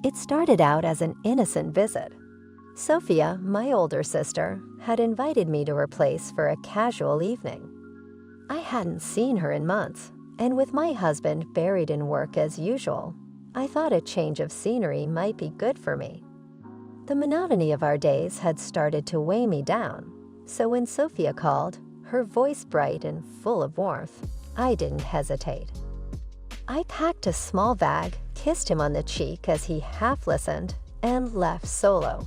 It started out as an innocent visit. Sophia, my older sister, had invited me to her place for a casual evening. I hadn't seen her in months, and with my husband buried in work as usual, I thought a change of scenery might be good for me. The monotony of our days had started to weigh me down, so when Sophia called, her voice bright and full of warmth, I didn't hesitate. I packed a small bag, kissed him on the cheek as he half listened, and left solo.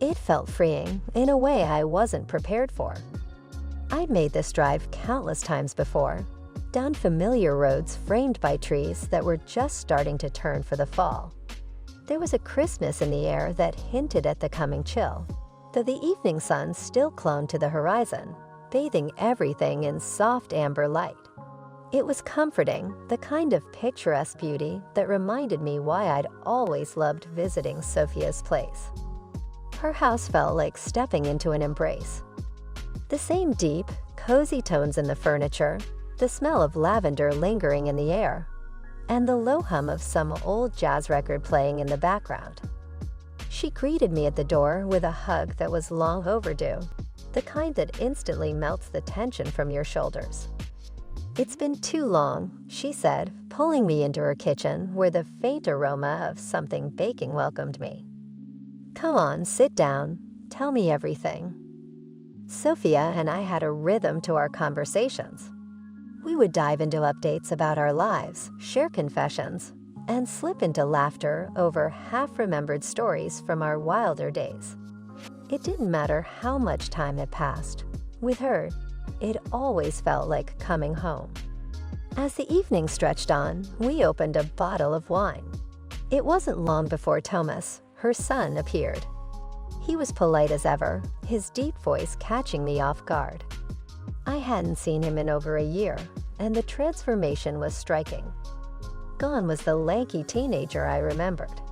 It felt freeing in a way I wasn't prepared for. I'd made this drive countless times before, down familiar roads framed by trees that were just starting to turn for the fall. There was a crispness in the air that hinted at the coming chill, though the evening sun still clung to the horizon, bathing everything in soft amber light. It was comforting, the kind of picturesque beauty that reminded me why I'd always loved visiting Sophia's place. Her house felt like stepping into an embrace. The same deep, cozy tones in the furniture, the smell of lavender lingering in the air, and the low hum of some old jazz record playing in the background. She greeted me at the door with a hug that was long overdue, the kind that instantly melts the tension from your shoulders. "It's been too long," she said, pulling me into her kitchen where the faint aroma of something baking welcomed me. "Come on, sit down. Tell me everything." Sophia and I had a rhythm to our conversations. We would dive into updates about our lives, share confessions, and slip into laughter over half-remembered stories from our wilder days. It didn't matter how much time had passed. With her, it always felt like coming home. As the evening stretched on, we opened a bottle of wine. It wasn't long before Thomas, her son, appeared. He was polite as ever, his deep voice catching me off guard. I hadn't seen him in over a year, and the transformation was striking. Gone was the lanky teenager I remembered.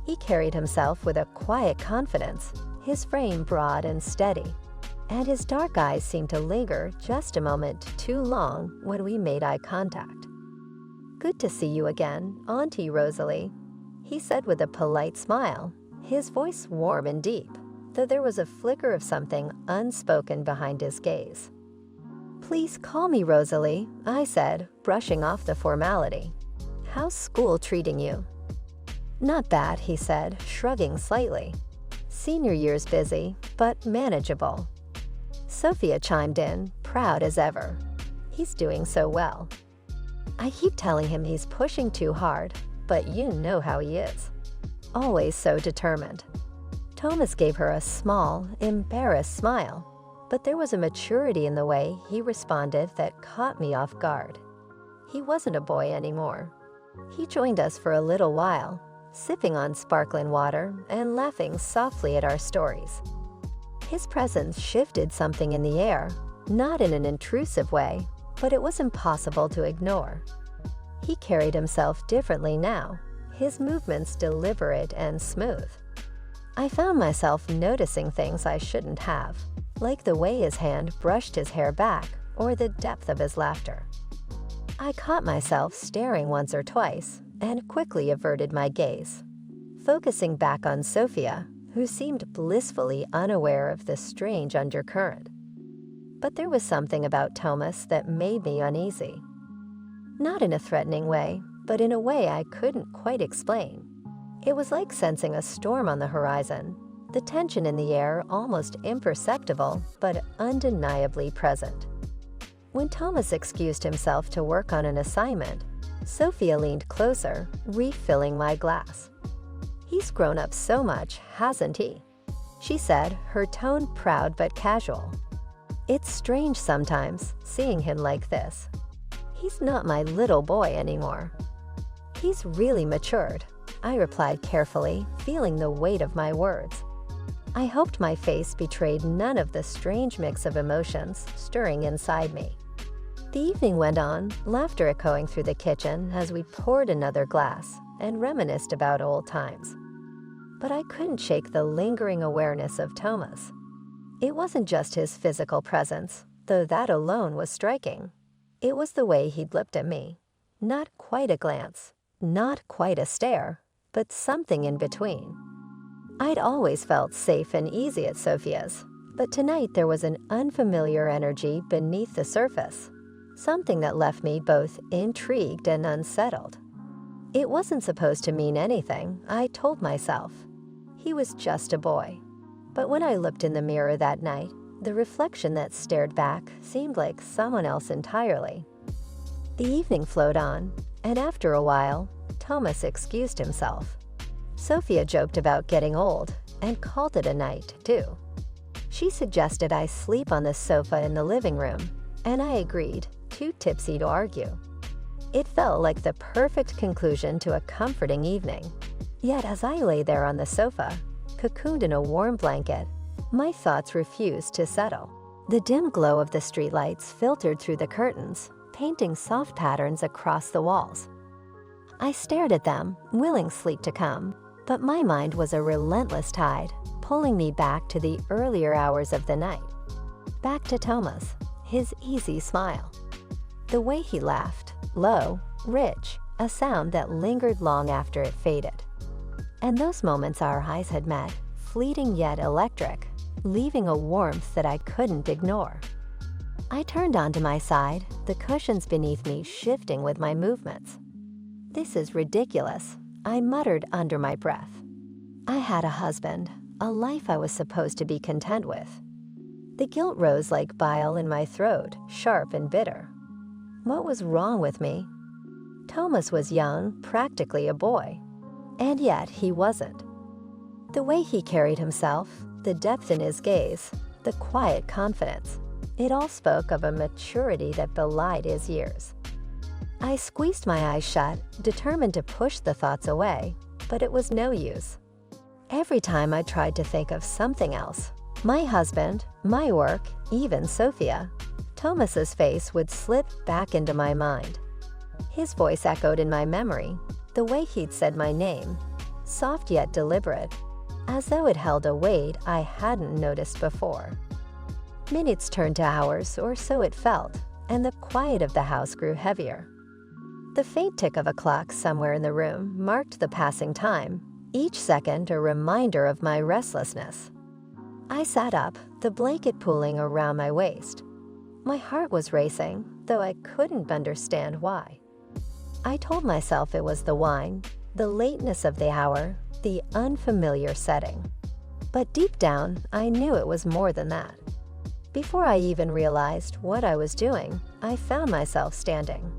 He carried himself with a quiet confidence, his frame broad and steady, and his dark eyes seemed to linger just a moment too long when we made eye contact. "Good to see you again, Auntie Rosalie," he said with a polite smile, his voice warm and deep, though there was a flicker of something unspoken behind his gaze. "Please call me Rosalie," I said, brushing off the formality. "How's school treating you?" "Not bad," he said, shrugging slightly. "Senior year's busy, but manageable." Sophia chimed in, proud as ever. "He's doing so well." I keep telling him he's pushing too hard, but you know how he is. Always so determined. Thomas gave her a small, embarrassed smile, but there was a maturity in the way he responded that caught me off guard. He wasn't a boy anymore. He joined us for a little while, sipping on sparkling water and laughing softly at our stories. His presence shifted something in the air, not in an intrusive way, but it was impossible to ignore. He carried himself differently now, his movements deliberate and smooth. I found myself noticing things I shouldn't have, like the way his hand brushed his hair back or the depth of his laughter. I caught myself staring once or twice and quickly averted my gaze, focusing back on Sophia, who seemed blissfully unaware of the strange undercurrent. But there was something about Thomas that made me uneasy. Not in a threatening way, but in a way I couldn't quite explain. It was like sensing a storm on the horizon, the tension in the air almost imperceptible but undeniably present. When Thomas excused himself to work on an assignment, Sophia leaned closer, refilling my glass. "He's grown up so much, hasn't he?" she said, her tone proud but casual. "It's strange sometimes, seeing him like this. He's not my little boy anymore." "He's really matured," I replied carefully, feeling the weight of my words. I hoped my face betrayed none of the strange mix of emotions stirring inside me. The evening went on, laughter echoing through the kitchen as we poured another glass and reminisced about old times. But I couldn't shake the lingering awareness of Thomas. It wasn't just his physical presence, though that alone was striking. It was the way he'd looked at me. Not quite a glance, not quite a stare, but something in between. I'd always felt safe and easy at Sophia's, but tonight there was an unfamiliar energy beneath the surface, something that left me both intrigued and unsettled. It wasn't supposed to mean anything, I told myself. He was just a boy. But when I looked in the mirror that night, the reflection that stared back seemed like someone else entirely. The evening flowed on, and after a while, Thomas excused himself. Sophia joked about getting old and called it a night, too. She suggested I sleep on the sofa in the living room, and I agreed, too tipsy to argue. It felt like the perfect conclusion to a comforting evening. Yet as I lay there on the sofa, cocooned in a warm blanket, my thoughts refused to settle. The dim glow of the streetlights filtered through the curtains, painting soft patterns across the walls. I stared at them, willing sleep to come, but my mind was a relentless tide, pulling me back to the earlier hours of the night. Back to Thomas, his easy smile. The way he laughed, low, rich, a sound that lingered long after it faded. And those moments our eyes had met, fleeting yet electric, leaving a warmth that I couldn't ignore. I turned onto my side, the cushions beneath me shifting with my movements. "This is ridiculous," I muttered under my breath. I had a husband, a life I was supposed to be content with. The guilt rose like bile in my throat, sharp and bitter. What was wrong with me? Thomas was young, practically a boy. And yet he wasn't. The way he carried himself, the depth in his gaze, the quiet confidence, it all spoke of a maturity that belied his years. I squeezed my eyes shut, determined to push the thoughts away, but it was no use. Every time I tried to think of something else, my husband, my work, even Sophia, Thomas's face would slip back into my mind. His voice echoed in my memory, the way he'd said my name, soft yet deliberate, as though it held a weight I hadn't noticed before. Minutes turned to hours, or so it felt, and the quiet of the house grew heavier. The faint tick of a clock somewhere in the room marked the passing time, each second a reminder of my restlessness. I sat up, the blanket pulling around my waist. My heart was racing, though I couldn't understand why. I told myself it was the wine, the lateness of the hour, the unfamiliar setting. But deep down, I knew it was more than that. Before I even realized what I was doing, I found myself standing.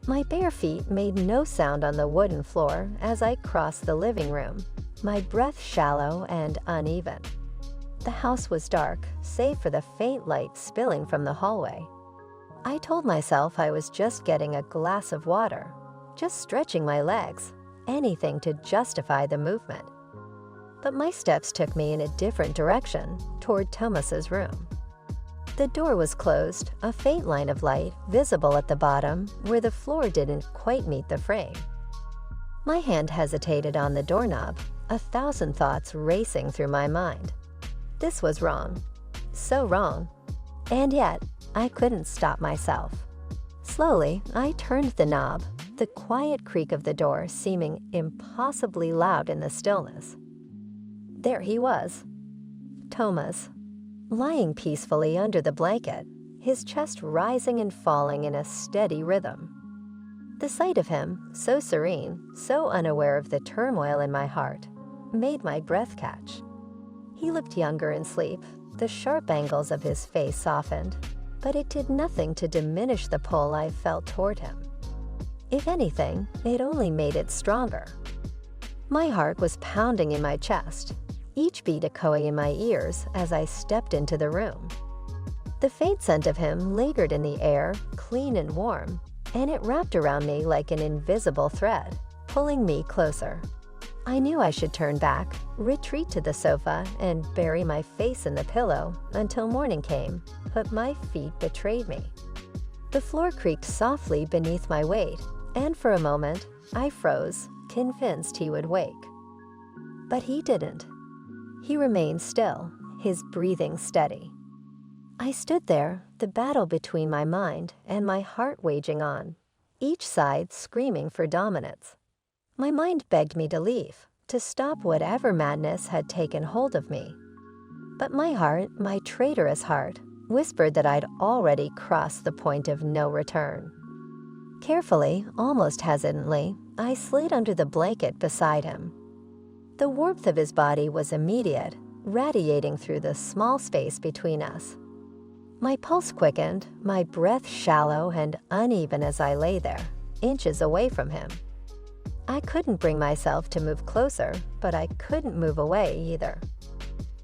My bare feet made no sound on the wooden floor as I crossed the living room, my breath shallow and uneven. The house was dark, save for the faint light spilling from the hallway. I told myself I was just getting a glass of water, just stretching my legs, anything to justify the movement. But my steps took me in a different direction, toward Thomas's room. The door was closed, a faint line of light visible at the bottom where the floor didn't quite meet the frame. My hand hesitated on the doorknob, 1,000 thoughts racing through my mind. This was wrong. So wrong. And yet, I couldn't stop myself. Slowly, I turned the knob, the quiet creak of the door seeming impossibly loud in the stillness. There he was. Thomas, lying peacefully under the blanket, his chest rising and falling in a steady rhythm. The sight of him, so serene, so unaware of the turmoil in my heart, made my breath catch. He looked younger in sleep, the sharp angles of his face softened, but it did nothing to diminish the pull I felt toward him. If anything, it only made it stronger. My heart was pounding in my chest, each beat echoing in my ears as I stepped into the room. The faint scent of him lingered in the air, clean and warm, and it wrapped around me like an invisible thread, pulling me closer. I knew I should turn back, retreat to the sofa, and bury my face in the pillow until morning came, but my feet betrayed me. The floor creaked softly beneath my weight, and for a moment, I froze, convinced he would wake. But he didn't. He remained still, his breathing steady. I stood there, the battle between my mind and my heart waging on, each side screaming for dominance. My mind begged me to leave, to stop whatever madness had taken hold of me. But my heart, my traitorous heart, whispered that I'd already crossed the point of no return. Carefully, almost hesitantly, I slid under the blanket beside him. The warmth of his body was immediate, radiating through the small space between us. My pulse quickened, my breath shallow and uneven as I lay there, inches away from him. I couldn't bring myself to move closer, but I couldn't move away either.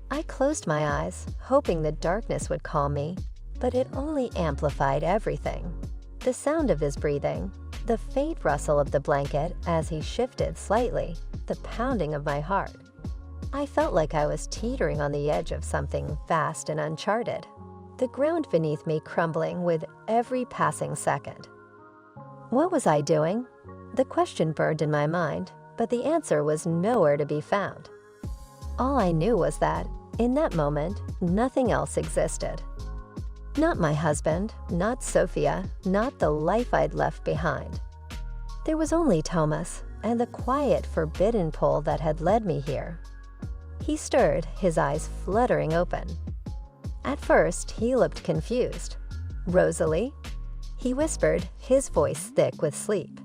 I closed my eyes, hoping the darkness would calm me, but it only amplified everything. The sound of his breathing, the faint rustle of the blanket as he shifted slightly, the pounding of my heart. I felt like I was teetering on the edge of something vast and uncharted, the ground beneath me crumbling with every passing second. What was I doing? The question burned in my mind, but the answer was nowhere to be found. All I knew was that, in that moment, nothing else existed. Not my husband, not Sophia, not the life I'd left behind. There was only Thomas and the quiet, forbidden pull that had led me here. He stirred, his eyes fluttering open. At first, he looked confused. "Rosalie?" he whispered, his voice thick with sleep.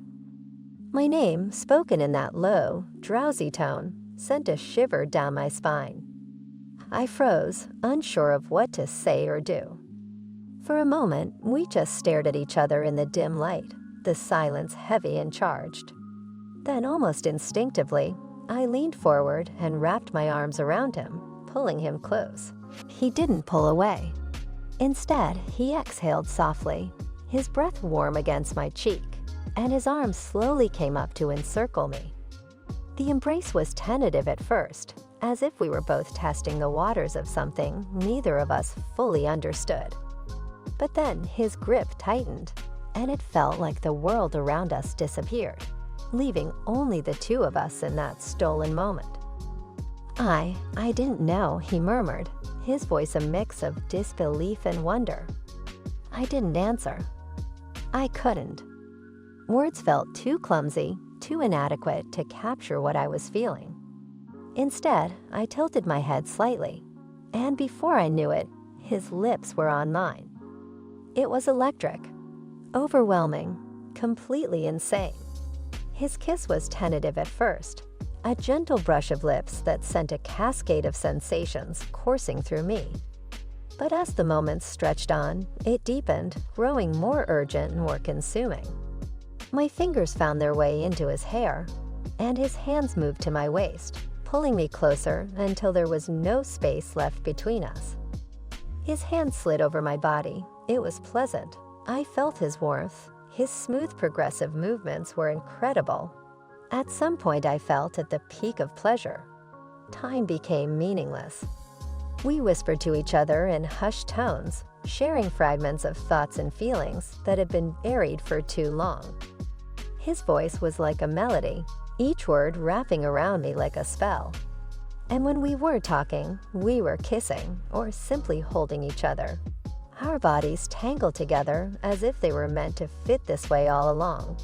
My name, spoken in that low, drowsy tone, sent a shiver down my spine. I froze, unsure of what to say or do. For a moment, we just stared at each other in the dim light, the silence heavy and charged. Then, almost instinctively, I leaned forward and wrapped my arms around him, pulling him close. He didn't pull away. Instead, he exhaled softly, his breath warm against my cheek, and his arms slowly came up to encircle me. The embrace was tentative at first, as if we were both testing the waters of something neither of us fully understood. But then his grip tightened, and it felt like the world around us disappeared, leaving only the two of us in that stolen moment. I didn't know," he murmured, his voice a mix of disbelief and wonder. I didn't answer. I couldn't. Words felt too clumsy, too inadequate to capture what I was feeling. Instead, I tilted my head slightly, and before I knew it, his lips were on mine. It was electric, overwhelming, completely insane. His kiss was tentative at first, a gentle brush of lips that sent a cascade of sensations coursing through me. But as the moments stretched on, it deepened, growing more urgent and more consuming. My fingers found their way into his hair, and his hands moved to my waist, pulling me closer until there was no space left between us. His hand slid over my body. It was pleasant. I felt his warmth. His smooth, progressive movements were incredible. At some point, I felt at the peak of pleasure. Time became meaningless. We whispered to each other in hushed tones, sharing fragments of thoughts and feelings that had been buried for too long. His voice was like a melody, each word wrapping around me like a spell. And when we were talking, we were kissing or simply holding each other. Our bodies tangled together as if they were meant to fit this way all along.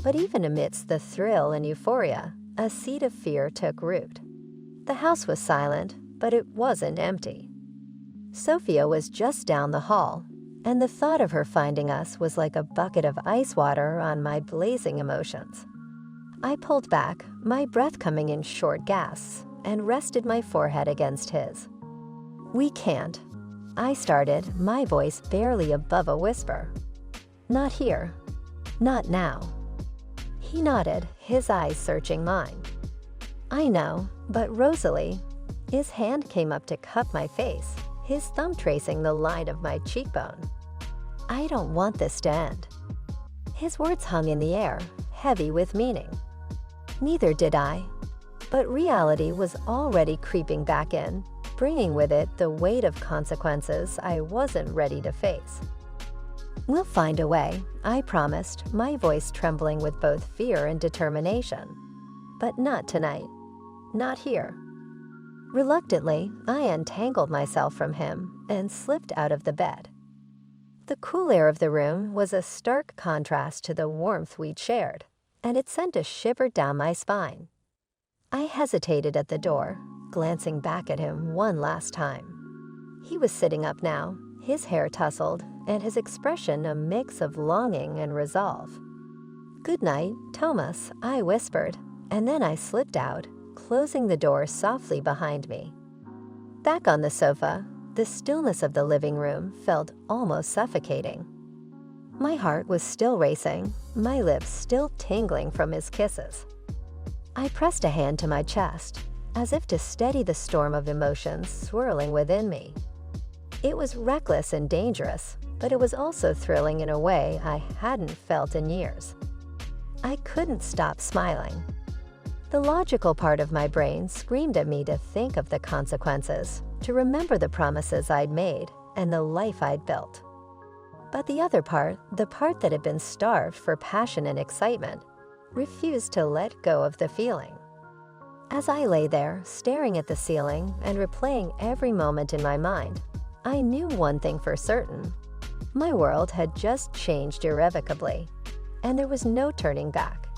But even amidst the thrill and euphoria, a seed of fear took root. The house was silent, but it wasn't empty. Sophia was just down the hall, and the thought of her finding us was like a bucket of ice water on my blazing emotions. I pulled back, my breath coming in short gasps, and rested my forehead against his. "We can't," I started, my voice barely above a whisper. "Not here. Not now." He nodded, his eyes searching mine. "I know, but Rosalie," his hand came up to cup my face, his thumb tracing the line of my cheekbone. "I don't want this to end." His words hung in the air, heavy with meaning. Neither did I. But reality was already creeping back in, bringing with it the weight of consequences I wasn't ready to face. "We'll find a way," I promised, my voice trembling with both fear and determination. "But not tonight. Not here." Reluctantly, I untangled myself from him and slipped out of the bed. The cool air of the room was a stark contrast to the warmth we'd shared, and it sent a shiver down my spine. I hesitated at the door, glancing back at him one last time. He was sitting up now, his hair tousled, and his expression a mix of longing and resolve. "Good night, Thomas," I whispered, and then I slipped out, closing the door softly behind me. Back on the sofa, the stillness of the living room felt almost suffocating. My heart was still racing, my lips still tingling from his kisses. I pressed a hand to my chest, as if to steady the storm of emotions swirling within me. It was reckless and dangerous, but it was also thrilling in a way I hadn't felt in years. I couldn't stop smiling. The logical part of my brain screamed at me to think of the consequences, to remember the promises I'd made and the life I'd built. But the other part, the part that had been starved for passion and excitement, refused to let go of the feeling. As I lay there, staring at the ceiling and replaying every moment in my mind, I knew one thing for certain. My world had just changed irrevocably, and there was no turning back.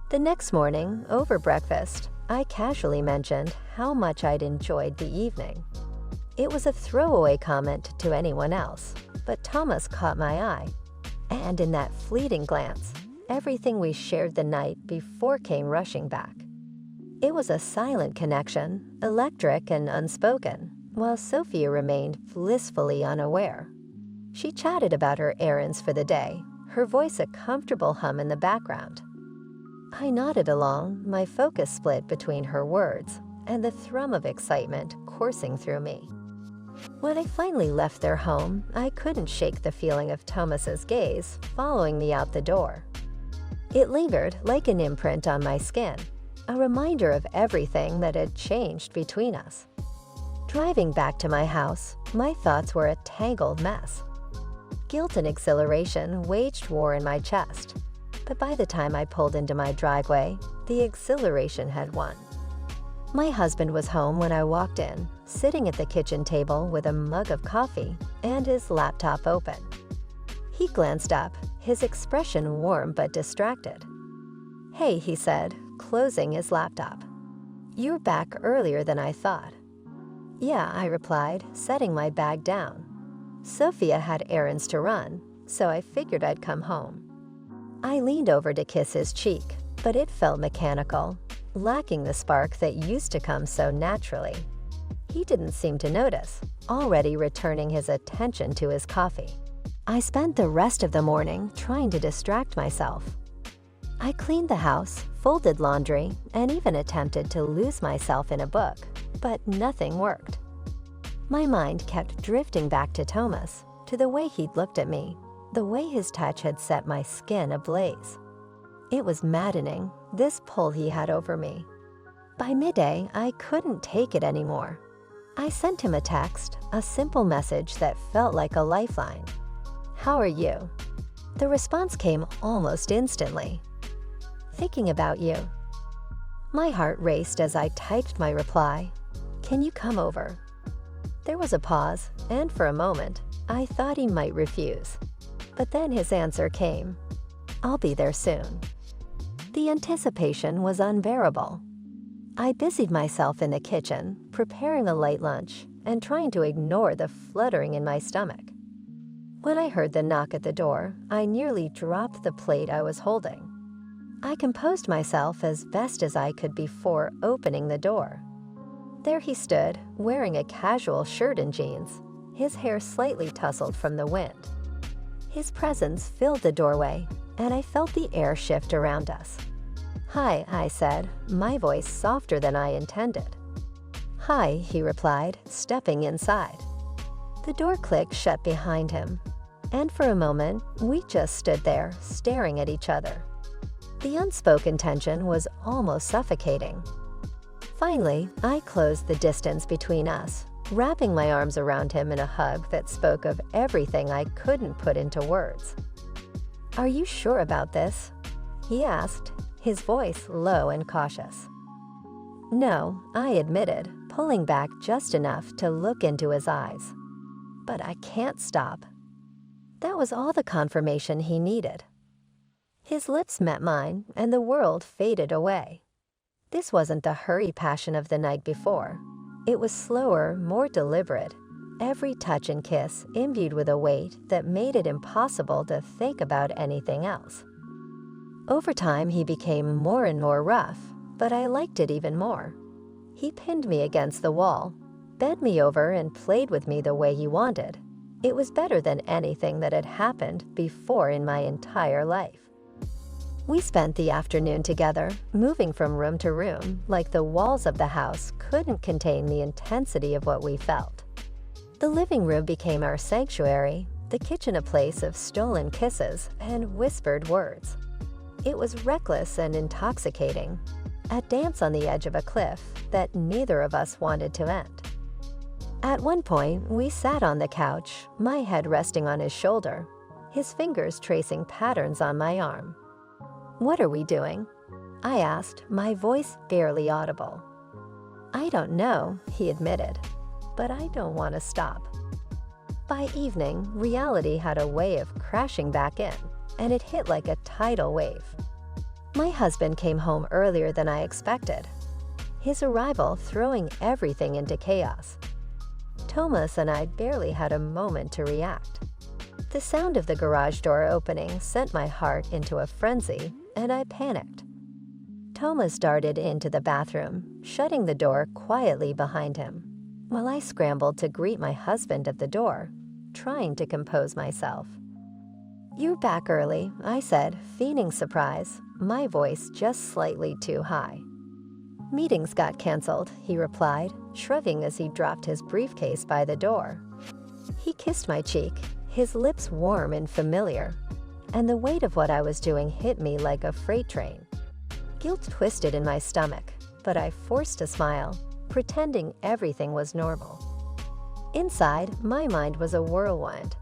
The next morning, over breakfast, I casually mentioned how much I'd enjoyed the evening. It was a throwaway comment to anyone else, but Thomas caught my eye, and in that fleeting glance, everything we shared the night before came rushing back. It was a silent connection, electric and unspoken, while Sophia remained blissfully unaware. She chatted about her errands for the day, her voice a comfortable hum in the background. I nodded along, my focus split between her words and the thrum of excitement coursing through me. When I finally left their home, I couldn't shake the feeling of Thomas's gaze following me out the door. It lingered like an imprint on my skin, a reminder of everything that had changed between us. Driving back to my house, my thoughts were a tangled mess. Guilt and exhilaration waged war in my chest, but by the time I pulled into my driveway, the exhilaration had won. My husband was home when I walked in, sitting at the kitchen table with a mug of coffee and his laptop open. He glanced up, his expression warm but distracted. "Hey," he said, closing his laptop. "You're back earlier than I thought." "Yeah," I replied, setting my bag down. Sophia had errands to run, so I figured I'd come home. I leaned over to kiss his cheek, but it felt mechanical, lacking the spark that used to come so naturally. He didn't seem to notice, already returning his attention to his coffee. I spent the rest of the morning trying to distract myself. I cleaned the house, folded laundry, and even attempted to lose myself in a book, but nothing worked. My mind kept drifting back to Thomas, to the way he'd looked at me, the way his touch had set my skin ablaze. It was maddening, this pull he had over me. By midday, I couldn't take it anymore. I sent him a text, a simple message that felt like a lifeline. "How are you?" The response came almost instantly. "Thinking about you." My heart raced as I typed my reply. "Can you come over?" There was a pause, and for a moment, I thought he might refuse. But then his answer came. "I'll be there soon." The anticipation was unbearable. I busied myself in the kitchen, preparing a light lunch and trying to ignore the fluttering in my stomach. When I heard the knock at the door, I nearly dropped the plate I was holding. I composed myself as best as I could before opening the door. There he stood, wearing a casual shirt and jeans, his hair slightly tousled from the wind. His presence filled the doorway, and I felt the air shift around us. "Hi," I said, my voice softer than I intended. "Hi," he replied, stepping inside. The door clicked shut behind him, and for a moment, we just stood there, staring at each other. The unspoken tension was almost suffocating. Finally, I closed the distance between us, wrapping my arms around him in a hug that spoke of everything I couldn't put into words. "Are you sure about this?" he asked, his voice low and cautious. "No," I admitted, pulling back just enough to look into his eyes. "But I can't stop." That was all the confirmation he needed. His lips met mine, and the world faded away. This wasn't the hurry passion of the night before. It was slower, more deliberate, every touch and kiss imbued with a weight that made it impossible to think about anything else. Over time, he became more and more rough, but I liked it even more. He pinned me against the wall, bent me over, and played with me the way he wanted. It was better than anything that had happened before in my entire life. We spent the afternoon together, moving from room to room like the walls of the house couldn't contain the intensity of what we felt. The living room became our sanctuary, the kitchen a place of stolen kisses and whispered words. It was reckless and intoxicating, a dance on the edge of a cliff that neither of us wanted to end. At one point, we sat on the couch, my head resting on his shoulder, his fingers tracing patterns on my arm. "What are we doing?" I asked, my voice barely audible. "I don't know," he admitted, "but I don't want to stop." By evening, reality had a way of crashing back in, and it hit like a tidal wave. My husband came home earlier than I expected, his arrival throwing everything into chaos. Thomas and I barely had a moment to react. The sound of the garage door opening sent my heart into a frenzy, and I panicked. Thomas darted into the bathroom, shutting the door quietly behind him, while I scrambled to greet my husband at the door, trying to compose myself. "You're back early," I said, feigning surprise, my voice just slightly too high. "Meetings got canceled," he replied, shrugging as he dropped his briefcase by the door. He kissed my cheek, his lips warm and familiar, and the weight of what I was doing hit me like a freight train. Guilt twisted in my stomach, but I forced a smile, pretending everything was normal. Inside, my mind was a whirlwind.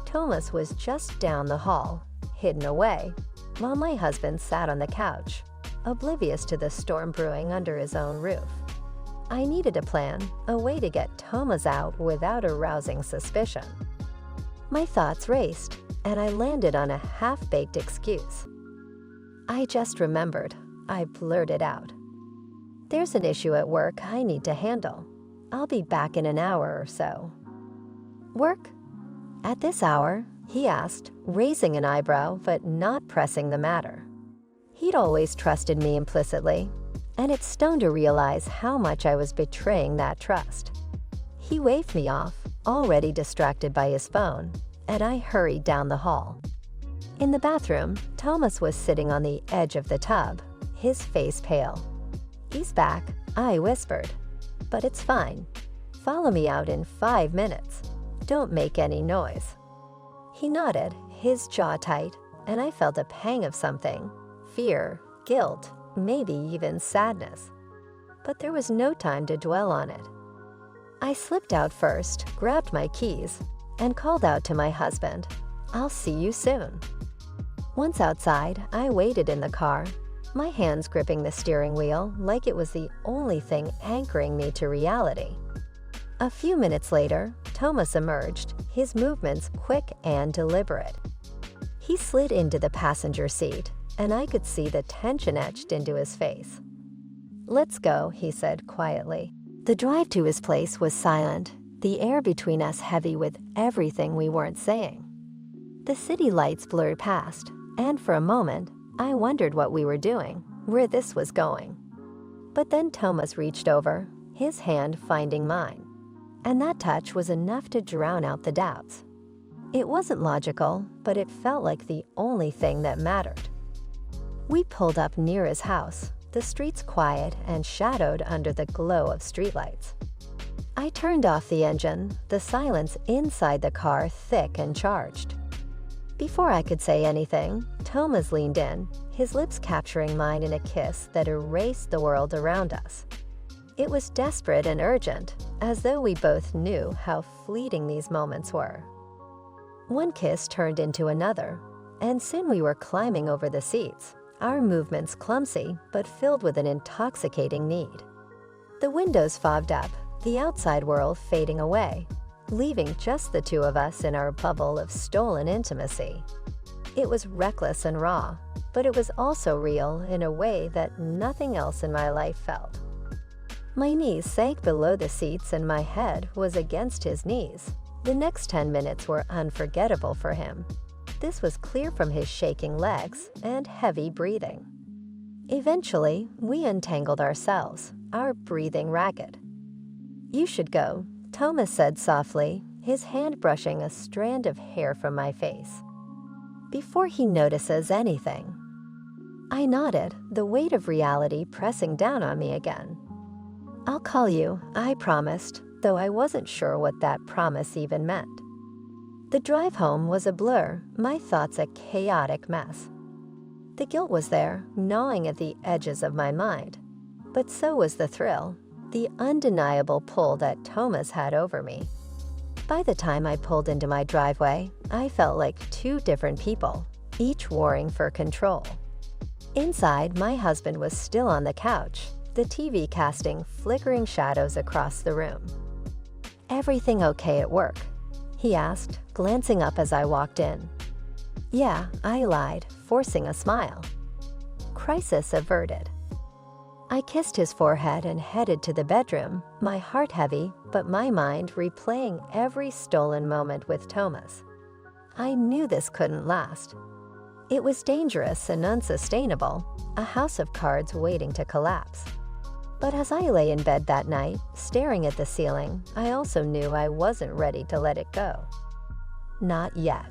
Thomas was just down the hall, hidden away, while my husband sat on the couch, oblivious to the storm brewing under his own roof. I needed a plan, a way to get Thomas out without arousing suspicion. My thoughts raced, and I landed on a half-baked excuse. "I just remembered," I blurted out. "There's an issue at work I need to handle. I'll be back in an hour or so." "Work? At this hour?" he asked, raising an eyebrow but not pressing the matter. He'd always trusted me implicitly, and it stung to realize how much I was betraying that trust. He waved me off, already distracted by his phone, and I hurried down the hall. In the bathroom, Thomas was sitting on the edge of the tub, his face pale. "He's back," I whispered. "But it's fine. Follow me out in 5 minutes. Don't make any noise." He nodded, his jaw tight, and I felt a pang of something, fear, guilt, maybe even sadness. But there was no time to dwell on it. I slipped out first, grabbed my keys, and called out to my husband, "I'll see you soon." Once outside, I waited in the car, my hands gripping the steering wheel like it was the only thing anchoring me to reality. A few minutes later, Thomas emerged, his movements quick and deliberate. He slid into the passenger seat, and I could see the tension etched into his face. "Let's go," he said quietly. The drive to his place was silent, the air between us heavy with everything we weren't saying. The city lights blurred past, and for a moment, I wondered what we were doing, where this was going. But then Thomas reached over, his hand finding mine, and that touch was enough to drown out the doubts. It wasn't logical, but it felt like the only thing that mattered. We pulled up near his house, the streets quiet and shadowed under the glow of streetlights. I turned off the engine, the silence inside the car thick and charged. Before I could say anything, Thomas leaned in, his lips capturing mine in a kiss that erased the world around us. It was desperate and urgent, as though we both knew how fleeting these moments were. One kiss turned into another, and soon we were climbing over the seats, our movements clumsy but filled with an intoxicating need. The windows fogged up, the outside world fading away, leaving just the two of us in our bubble of stolen intimacy. It was reckless and raw, but it was also real in a way that nothing else in my life felt. My knees sank below the seats and my head was against his knees. The next 10 minutes were unforgettable for him. This was clear from his shaking legs and heavy breathing. Eventually, we untangled ourselves, our breathing ragged. "You should go," Thomas said softly, his hand brushing a strand of hair from my face. "Before he notices anything." I nodded, the weight of reality pressing down on me again. "I'll call you," I promised, though I wasn't sure what that promise even meant. The drive home was a blur, my thoughts a chaotic mess. The guilt was there, gnawing at the edges of my mind. But so was the thrill, the undeniable pull that Thomas had over me. By the time I pulled into my driveway, I felt like two different people, each warring for control. Inside, my husband was still on the couch, the TV casting flickering shadows across the room. "Everything okay at work?" he asked, glancing up as I walked in. "Yeah," I lied, forcing a smile. "Crisis averted." I kissed his forehead and headed to the bedroom, my heart heavy, but my mind replaying every stolen moment with Thomas. I knew this couldn't last. It was dangerous and unsustainable, a house of cards waiting to collapse. But as I lay in bed that night, staring at the ceiling, I also knew I wasn't ready to let it go. Not yet.